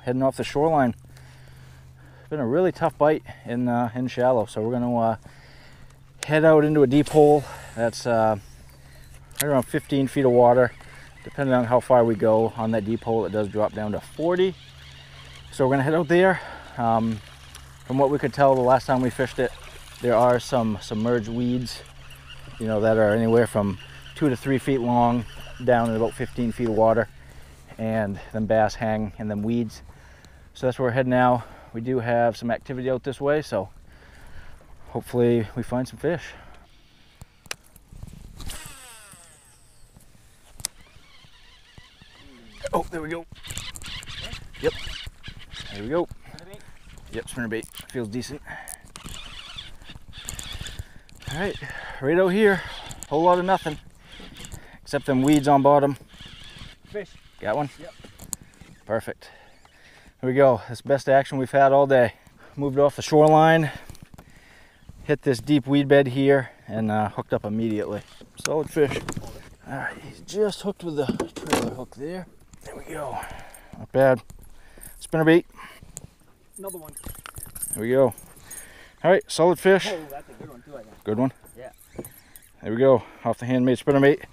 heading off the shoreline. It's been a really tough bite in shallow, so we're gonna head out into a deep hole that's right around 15 feet of water. Depending on how far we go on that deep hole, it does drop down to 40. So we're gonna head out there. From what we could tell the last time we fished it, there are some submerged weeds, you know, that are anywhere from 2 to 3 feet long, down in about 15 feet of water, and then bass hang in them weeds. So that's where we're heading now. We do have some activity out this way, so hopefully we find some fish. Oh, there we go. Yep. There we go. Yep, spinnerbait. Feels decent. All right, right out here. Whole lot of nothing, except them weeds on bottom. Fish. Got one? Yep. Perfect. Here we go. That's the best action we've had all day. Moved off the shoreline, hit this deep weed bed here, and hooked up immediately. Solid fish. All right, he's just hooked with the trailer hook there. There we go. Not bad. Spinnerbait. Another one. There we go. All right, solid fish. Oh, that's a good one too, I think. Good one? Yeah. There we go. Off the handmade spinnerbait.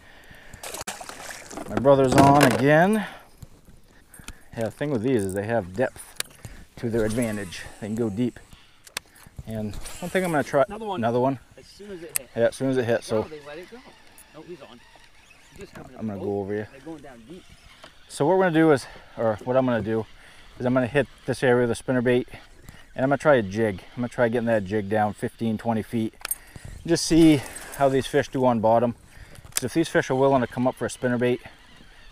My brother's on again. Yeah, the thing with these is they have depth to their advantage. They can go deep. And one thing I'm going to try. Another one. Another one. As soon as it hits. Yeah, as soon as it hits. So Oh, they let it go. No, he's on. He's just coming up. I'm going to go over here. They're going down deep. So what we're going to do is, or what I'm going to do, is I'm going to hit this area with a spinnerbait, and I'm going to try a jig. I'm going to try getting that jig down 15, 20 feet. Just see how these fish do on bottom. Because if these fish are willing to come up for a spinnerbait,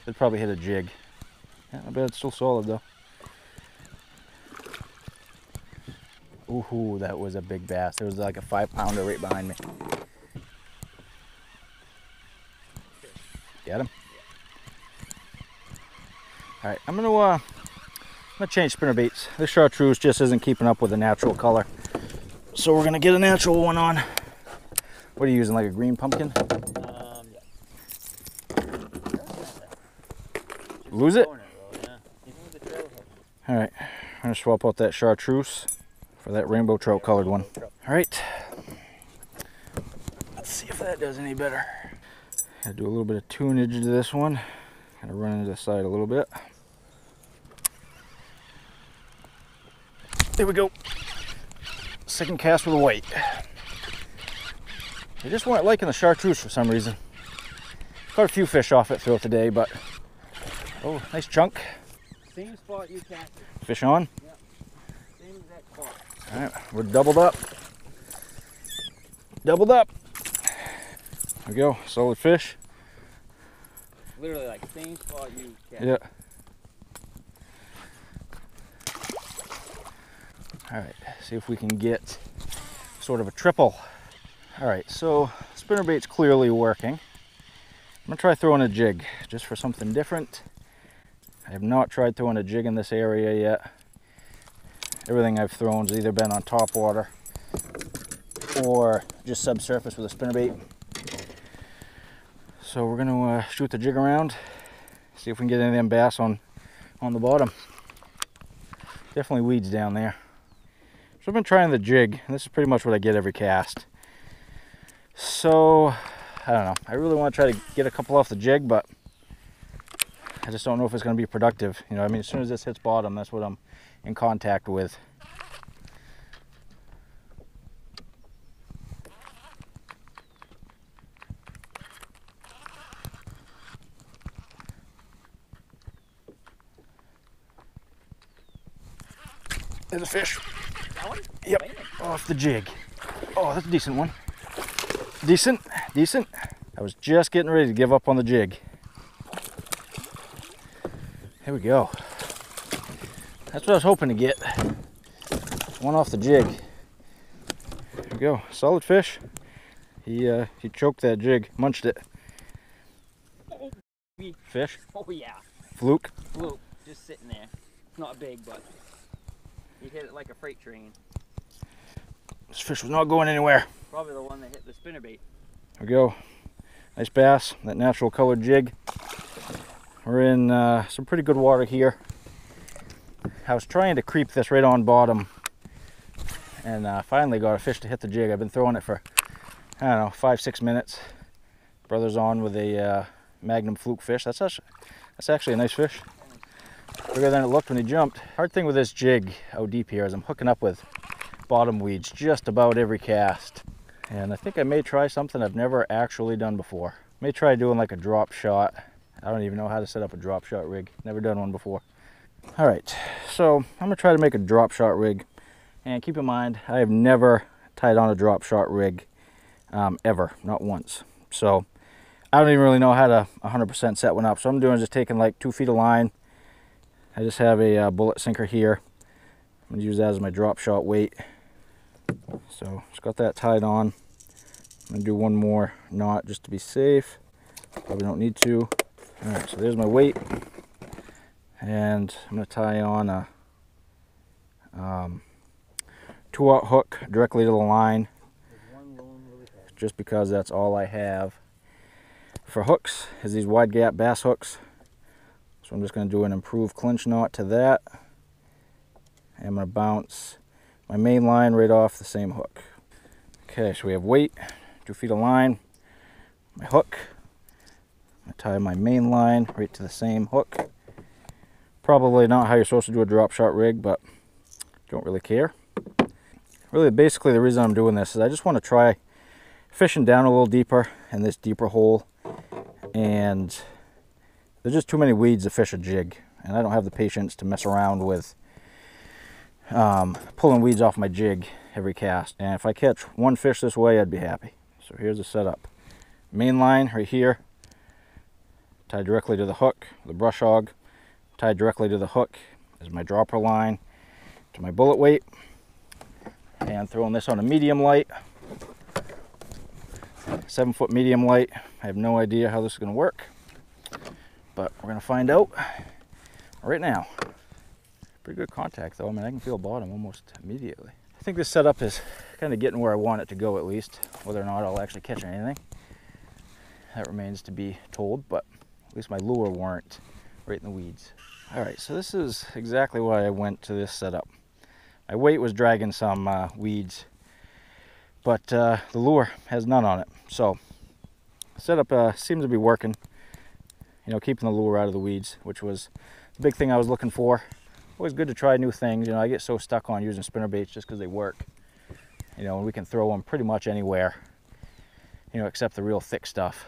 they'll probably hit a jig. Yeah, I bet it's still solid though. Ooh, that was a big bass. There was like a 5-pounder right behind me. Got him? All right, I'm gonna change spinnerbaits. This chartreuse just isn't keeping up with the natural color. So we're gonna get a natural one on. What are you using, like a green pumpkin? Yeah. Lose it? Yeah. All right, I'm gonna swap out that chartreuse for that rainbow trout colored one. All right, let's see if that does any better. Gotta do a little bit of tunage to this one. Gotta run into the side a little bit. There we go. Second cast with a white. I just weren't liking the chartreuse for some reason. Caught a few fish off it throughout the day, but oh, nice chunk. Same spot you cast it. Fish on. Yep. Same exact spot. All right, we're doubled up. Doubled up. There we go, solid fish. Literally like same spot you cast. Yeah. All right, see if we can get sort of a triple. All right, so spinnerbait's clearly working. I'm gonna try throwing a jig just for something different. I have not tried throwing a jig in this area yet. Everything I've thrown has either been on top water or just subsurface with a spinnerbait. So we're gonna shoot the jig around, see if we can get any of them bass on the bottom. Definitely weeds down there. So I've been trying the jig, and this is pretty much what I get every cast. So, I don't know. I really want to try to get a couple off the jig, but I just don't know if it's going to be productive. You know, I mean, as soon as this hits bottom, that's what I'm in contact with. There's a fish. That one? Yep, off the jig. Oh, that's a decent one. Decent, decent. I was just getting ready to give up on the jig. Here we go. That's what I was hoping to get. One off the jig. There we go, solid fish. He choked that jig, munched it. Oh, Fish? oh yeah. Fluke? Fluke, just sitting there. It's not big, but he hit it like a freight train. This fish was not going anywhere. Probably the one that hit the spinnerbait. There we go. Nice bass, that natural colored jig. We're in some pretty good water here. I was trying to creep this right on bottom, and finally got a fish to hit the jig. I've been throwing it for, I don't know, 5-6 minutes. Brother's on with a Magnum fluke fish. That's actually a nice fish. Bigger than it looked when he jumped. Hard thing with this jig out deep here is I'm hooking up with bottom weeds just about every cast. And I think I may try something I've never actually done before. May try doing like a drop shot. I don't even know how to set up a drop shot rig. Never done one before. All right, so I'm gonna try to make a drop shot rig. And keep in mind, I have never tied on a drop shot rig ever, not once. So I don't even really know how to 100% set one up. So I'm doing is just taking like 2 feet of line. I just have a bullet sinker here. I'm gonna use that as my drop shot weight. So just got that tied on. I'm gonna do one more knot just to be safe. Probably don't need to. All right, so there's my weight. And I'm gonna tie on a 2/0 hook directly to the line, just because that's all I have for hooks, is these wide gap bass hooks. So I'm just going to do an improved clinch knot to that, and I'm going to bounce my main line right off the same hook. Okay, so we have weight, 2 feet of line, my hook. I tie my main line right to the same hook. Probably not how you're supposed to do a drop shot rig, but don't really care. Really, basically the reason I'm doing this is I just want to try fishing down a little deeper in this deeper hole, and there's just too many weeds to fish a jig, and I don't have the patience to mess around with pulling weeds off my jig every cast. And if I catch one fish this way, I'd be happy. So here's the setup. Main line right here, tied directly to the hook, the brush hog, tied directly to the hook is my dropper line to my bullet weight. And throwing this on a medium light, 7-foot medium light. I have no idea how this is going to work, but we're going to find out right now. Pretty good contact though. I mean, I can feel bottom almost immediately. I think this setup is kind of getting where I want it to go, at least. Whether or not I'll actually catch anything, that remains to be told, but at least my lure weren't right in the weeds. All right, so this is exactly why I went to this setup. My weight was dragging some weeds, but the lure has none on it. So the setup seems to be working, you know, keeping the lure out of the weeds, which was the big thing I was looking for. Always good to try new things. You know, I get so stuck on using spinner baits just because they work. You know, and we can throw them pretty much anywhere, you know, except the real thick stuff.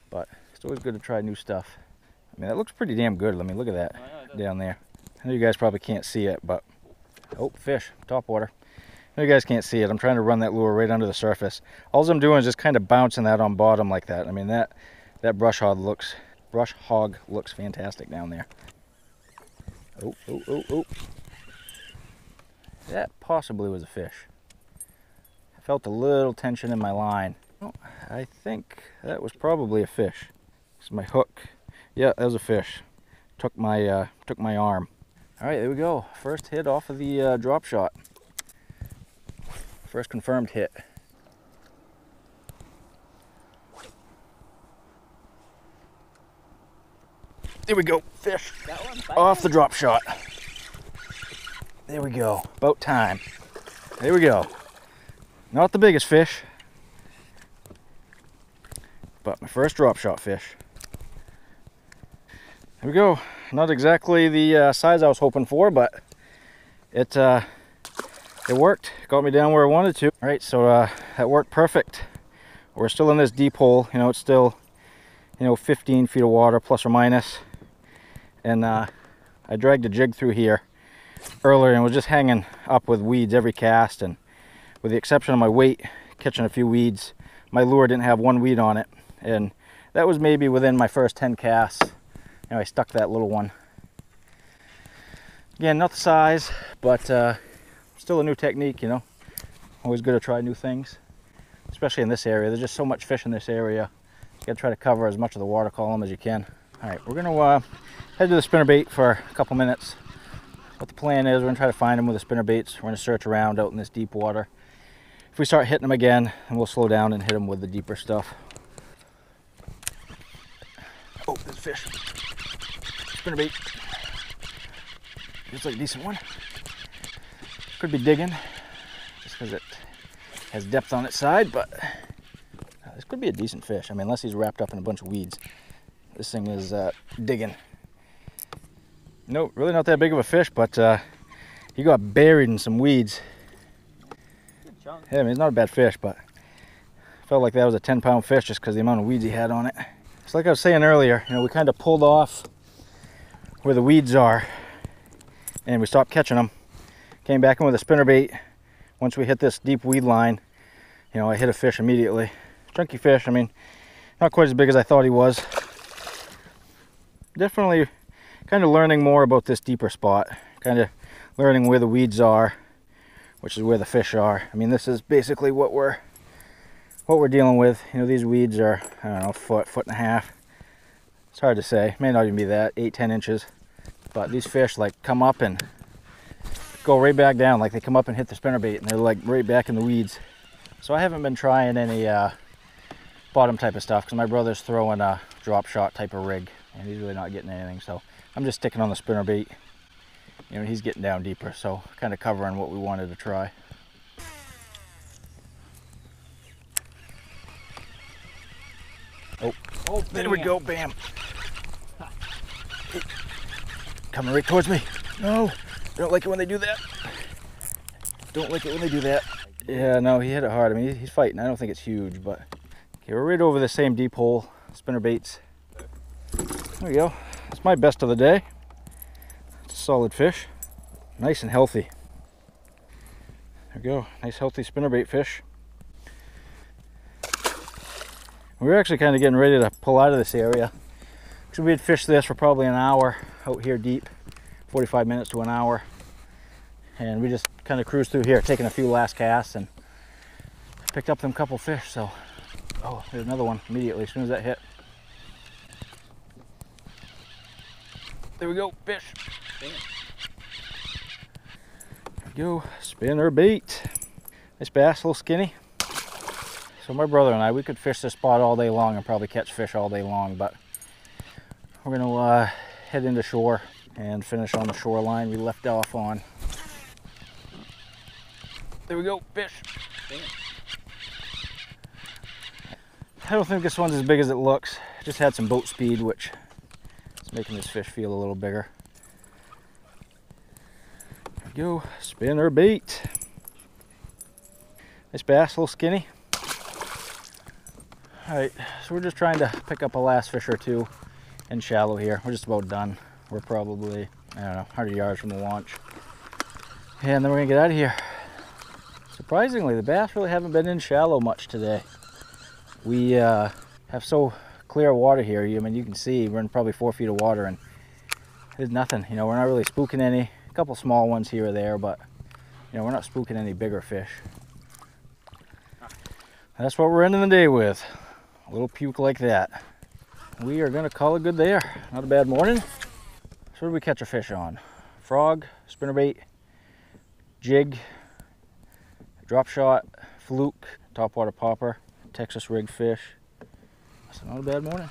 But it's always good to try new stuff. I mean, that looks pretty damn good. I mean, look at that down there. I know you guys probably can't see it, but oh, fish, top water. I know you guys can't see it. I'm trying to run that lure right under the surface. All I'm doing is just kind of bouncing that on bottom like that. I mean, that brush hog looks fantastic down there. Oh, oh, oh, oh. That possibly was a fish. I felt a little tension in my line. Oh, I think that was probably a fish. This is my hook. Yeah, that was a fish. Took my arm. All right, there we go. First hit off of the drop shot. First confirmed hit. There we go, fish. Off the drop shot. There we go, about time. There we go. Not the biggest fish, but my first drop shot fish. There we go. Not exactly the size I was hoping for, but it worked. Got me down where I wanted to. All right, so that worked perfect. We're still in this deep hole. You know, it's still, you know, 15 feet of water plus or minus. And I dragged a jig through here earlier and was just hanging up with weeds every cast. And with the exception of my weight catching a few weeds, my lure didn't have one weed on it. And that was maybe within my first 10 casts. You know, I stuck that little one. Again, not the size, but still a new technique, you know. Always good to try new things, especially in this area. There's just so much fish in this area. You gotta try to cover as much of the water column as you can. All right, we're gonna head to the spinnerbait for a couple minutes. What the plan is, we're gonna try to find them with the spinnerbaits. We're gonna search around out in this deep water. If we start hitting them again, then we'll slow down and hit them with the deeper stuff. Oh, there's a fish. Spinnerbait. Looks like a decent one. Could be digging, just because it has depth on its side, but this could be a decent fish. I mean, unless he's wrapped up in a bunch of weeds. This thing is digging. Nope, really not that big of a fish, but he got buried in some weeds. Good chunk. Yeah, I mean, it's not a bad fish, but I felt like that was a 10-pound fish just because the amount of weeds he had on it. It's like I was saying earlier, you know, we kind of pulled off where the weeds are and we stopped catching them. Came back in with a spinnerbait. Once we hit this deep weed line, you know, I hit a fish immediately. Chunky fish, I mean, not quite as big as I thought he was. Definitely kind of learning more about this deeper spot. Kind of learning where the weeds are, which is where the fish are. I mean, this is basically what we're dealing with. You know, these weeds are, I don't know, foot and a half. It's hard to say. May not even be that, 8-10 inches. But these fish like come up and go right back down. Like they come up and hit the spinnerbait and they're like right back in the weeds. So I haven't been trying any bottom type of stuff because my brother's throwing a drop shot type of rig and he's really not getting anything. So I'm just sticking on the spinnerbait. You know, he's getting down deeper, so kind of covering what we wanted to try. Oh, there we go, bam. Coming right towards me. No, don't like it when they do that. Don't like it when they do that. Yeah, no, he hit it hard. I mean, he's fighting. I don't think it's huge, but okay, we're right over the same deep hole. Spinner baits. There we go. That's my best of the day. It's a solid fish. Nice and healthy. There we go. Nice healthy spinnerbait fish. We're actually kind of getting ready to pull out of this area. So we had fished this for probably an hour out here deep, 45 minutes to an hour. And we just kind of cruised through here, taking a few last casts and picked up them couple fish. So, oh, there's another one immediately as soon as that hit. There we go, fish. There we go, spinner bait. Nice bass, a little skinny. So my brother and I, we could fish this spot all day long and probably catch fish all day long, but we're gonna head into shore and finish on the shoreline we left off on. There we go, fish. I don't think this one's as big as it looks. It just had some boat speed, which is making this fish feel a little bigger. There we go, spinner bait. Nice bass, a little skinny. All right, so we're just trying to pick up a last fish or two in shallow here. We're just about done. We're probably, I don't know, 100 yards from the launch. And then we're gonna get out of here. Surprisingly, the bass really haven't been in shallow much today. We have so clear water here. I mean, you can see we're in probably 4 feet of water and there's nothing. You know, we're not really spooking any. A couple small ones here or there, but you know, we're not spooking any bigger fish. That's what we're ending the day with. A little puke like that. We are gonna call it good there. Not a bad morning. So what did we catch a fish on? Frog, spinnerbait, jig, drop shot, fluke, topwater popper, Texas rig fish. That's not a bad morning.